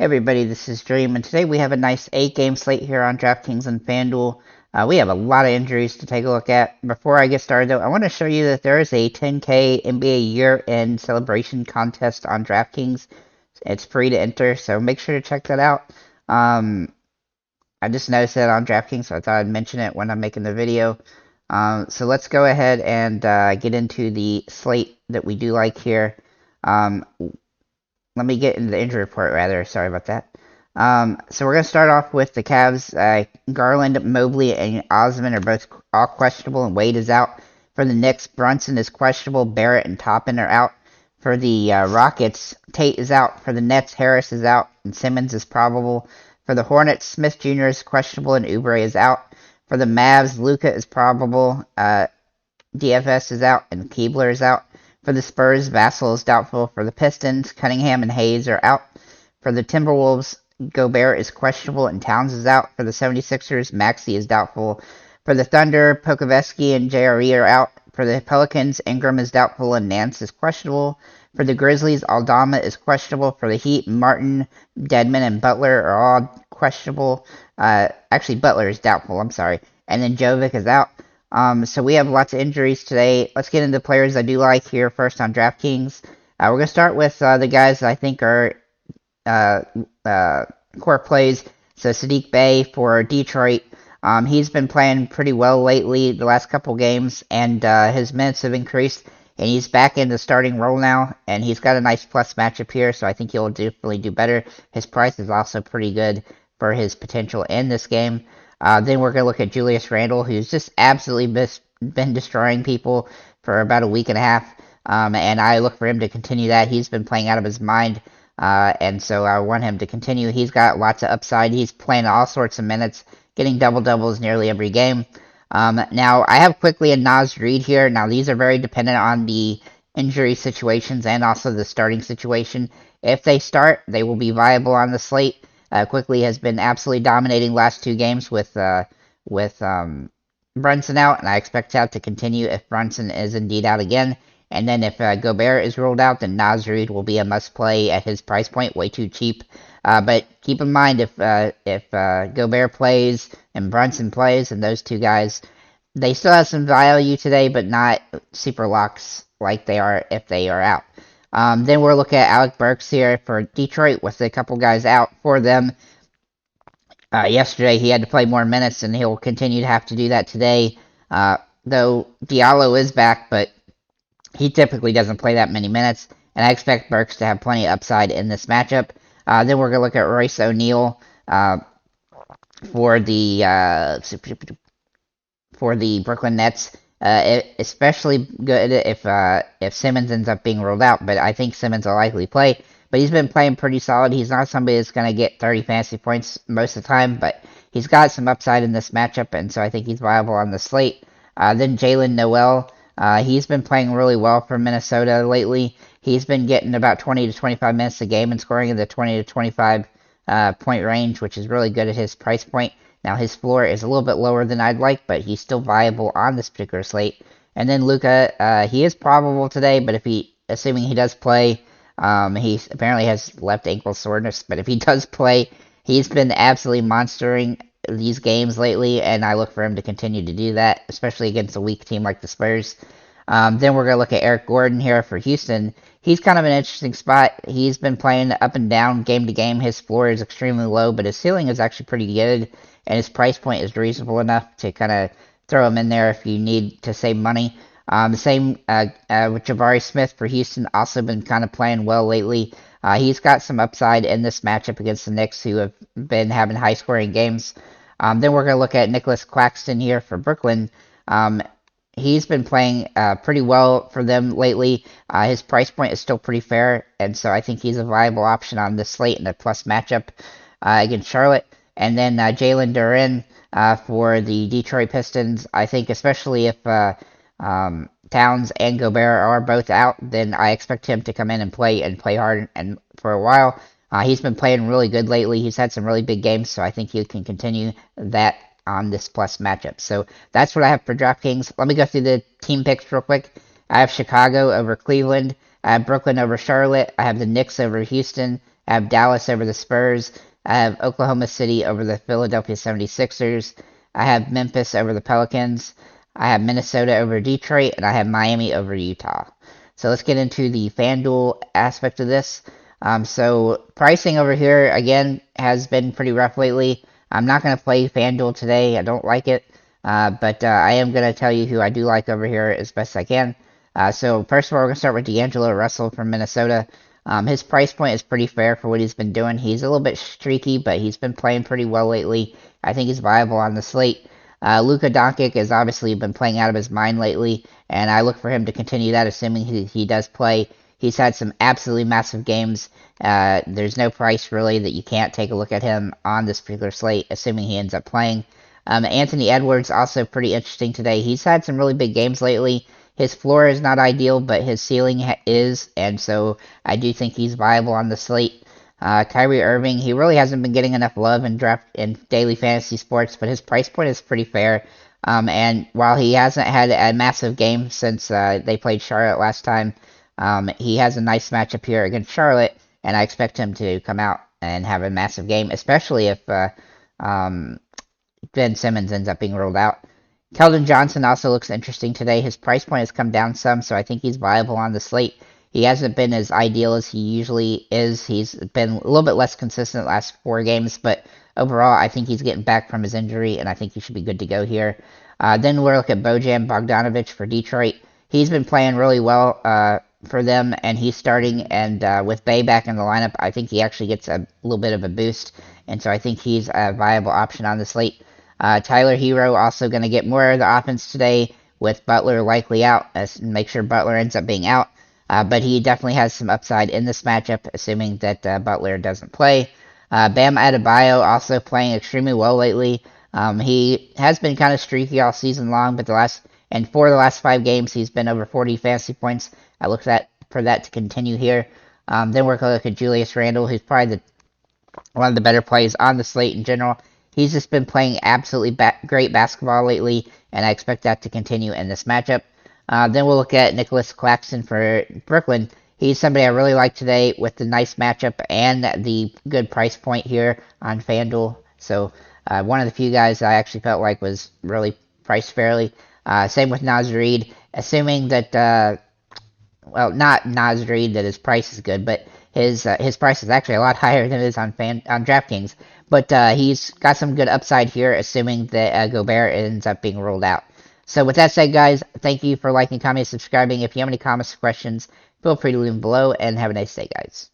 Everybody, this is Dream, and today we have a nice 8-game slate here on DraftKings and FanDuel. We have a lot of injuries to take a look at. Before I get started, though, I want to show you that there is a 10K NBA year-end celebration contest on DraftKings. It's free to enter, so make sure to check that out. I just noticed it on DraftKings, so I thought I'd mention it when I'm making the video. So let's go ahead and get into the slate that we do like here. Let me get into the injury report, rather. Sorry about that. So we're going to start off with the Cavs. Garland, Mobley, and Osman are both all questionable, and Wade is out. For the Knicks, Brunson is questionable. Barrett and Toppin are out. For the Rockets, Tate is out. For the Nets, Harris is out, and Simmons is probable. For the Hornets, Smith Jr. is questionable, and Oubre is out. For the Mavs, Luka is probable. DFS is out, and Keebler is out. For the Spurs, Vassell is doubtful. For the Pistons, Cunningham and Hayes are out. For the Timberwolves, Gobert is questionable and Towns is out. For the 76ers, Maxey is doubtful. For the Thunder, Pokusevski and JRE are out. For the Pelicans, Ingram is doubtful and Nance is questionable. For the Grizzlies, Aldama is questionable. For the Heat, Martin, Dedmon, and Butler are all questionable. Actually, Butler is doubtful, I'm sorry. And then Jovic is out. So we have lots of injuries today. Let's get into players I do like here first on DraftKings. We're going to start with the guys that I think are core plays. So Sadiq Bey for Detroit. He's been playing pretty well lately, the last couple games, and his minutes have increased, and he's back in the starting role now, and he's got a nice plus matchup here, so I think he'll definitely do better. His price is also pretty good for his potential in this game. Then we're going to look at Julius Randle, who's just absolutely been destroying people for about a week and a half, and I look for him to continue that. He's been playing out of his mind, and so I want him to continue. He's got lots of upside. He's playing all sorts of minutes, getting double-doubles nearly every game. Now, I have Quickly and Naz Reid here. Now, these are very dependent on the injury situations and also the starting situation. If they start, they will be viable on the slate. Quickly has been absolutely dominating last two games with Brunson out, and I expect that to continue if Brunson is indeed out again. And then if Gobert is ruled out, then Naz Reid will be a must-play at his price point, way too cheap. But keep in mind, if Gobert plays and Brunson plays, and those two guys, they still have some value today, but not super locks like they are if they are out. Then we're looking at Alec Burks here for Detroit with a couple guys out for them. Yesterday he had to play more minutes, and he'll continue to have to do that today. Though Diallo is back, but he typically doesn't play that many minutes, and I expect Burks to have plenty of upside in this matchup. Then we're going to look at Royce O'Neal for the Brooklyn Nets. Especially good if Simmons ends up being ruled out, but I think Simmons will likely play. But he's been playing pretty solid. He's not somebody that's going to get 30 fantasy points most of the time, but he's got some upside in this matchup, and so I think he's viable on the slate. Then Jalen Noel. He's been playing really well for Minnesota lately. He's been getting about 20 to 25 minutes a game and scoring in the 20 to 25 point range, which is really good at his price point. Now, his floor is a little bit lower than I'd like, but he's still viable on this particular slate. And then Luka, he is probable today, but assuming he does play, he apparently has left ankle soreness, but if he does play, he's been absolutely monstering these games lately, and I look for him to continue to do that, especially against a weak team like the Spurs. Then we're going to look at Eric Gordon here for Houston. He's kind of an interesting spot. He's been playing up and down game to game. His floor is extremely low, but his ceiling is actually pretty good, and his price point is reasonable enough to kind of throw him in there if you need to save money. The same with Jabari Smith for Houston, also been kind of playing well lately. He's got some upside in this matchup against the Knicks, who have been having high-scoring games. Then we're going to look at Nicholas Claxton here for Brooklyn. He's been playing pretty well for them lately. His price point is still pretty fair, and so I think he's a viable option on this slate in a plus matchup against Charlotte. And then Jalen Duren for the Detroit Pistons. I think especially if Towns and Gobert are both out, then I expect him to come in and play hard and for a while. He's been playing really good lately. He's had some really big games, so I think he can continue that on this plus matchup. So that's what I have for DraftKings. Let me go through the team picks real quick. I have Chicago over Cleveland. I have Brooklyn over Charlotte. I have the Knicks over Houston. I have Dallas over the Spurs. I have Oklahoma City over the Philadelphia 76ers. I have Memphis over the Pelicans. I have Minnesota over Detroit, and I have Miami over Utah. So let's get into the FanDuel aspect of this. So pricing over here, again, has been pretty rough lately. I'm not going to play FanDuel today. I don't like it. But I am going to tell you who I do like over here as best I can. So first of all, we're going to start with D'Angelo Russell from Minnesota. His price point is pretty fair for what he's been doing. He's a little bit streaky, but he's been playing pretty well lately. I think he's viable on the slate. Luka Doncic has obviously been playing out of his mind lately, and I look for him to continue that, assuming he does play. He's had some absolutely massive games. There's no price really that you can't take a look at him on this particular slate, assuming he ends up playing. Anthony Edwards also pretty interesting today. He's had some really big games lately. His floor is not ideal, but his ceiling is, and so I do think he's viable on the slate. Kyrie Irving, he really hasn't been getting enough love in daily fantasy sports, but his price point is pretty fair. And while he hasn't had a massive game since they played Charlotte last time, he has a nice matchup here against Charlotte, and I expect him to come out and have a massive game, especially if Ben Simmons ends up being ruled out. Keldon Johnson also looks interesting today. His price point has come down some, so I think he's viable on the slate. He hasn't been as ideal as he usually is. He's been a little bit less consistent last 4 games, but overall, I think he's getting back from his injury, and I think he should be good to go here. Then we'll look at Bojan Bogdanovic for Detroit. He's been playing really well for them, and he's starting, and with Bay back in the lineup, I think he actually gets a little bit of a boost, and so I think he's a viable option on the slate. Tyler Hero also going to get more of the offense today with Butler likely out. Make sure Butler ends up being out. But he definitely has some upside in this matchup, assuming that Butler doesn't play. Bam Adebayo also playing extremely well lately. He has been kind of streaky all season long, but for the last 5 games, he's been over 40 fantasy points. I look for that to continue here. Then we're going to look at Julius Randle, who's probably one of the better plays on the slate in general. He's just been playing absolutely great basketball lately, and I expect that to continue in this matchup. Then we'll look at Nicholas Claxton for Brooklyn. He's somebody I really like today with the nice matchup and the good price point here on FanDuel. So one of the few guys I actually felt like was really priced fairly. Same with Naz Reid, assuming that, not Naz Reid that his price is good, but his price is actually a lot higher than it is on DraftKings. But he's got some good upside here, assuming that Gobert ends up being ruled out. So with that said, guys, thank you for liking, commenting, subscribing. If you have any comments or questions, feel free to leave them below, and have a nice day, guys.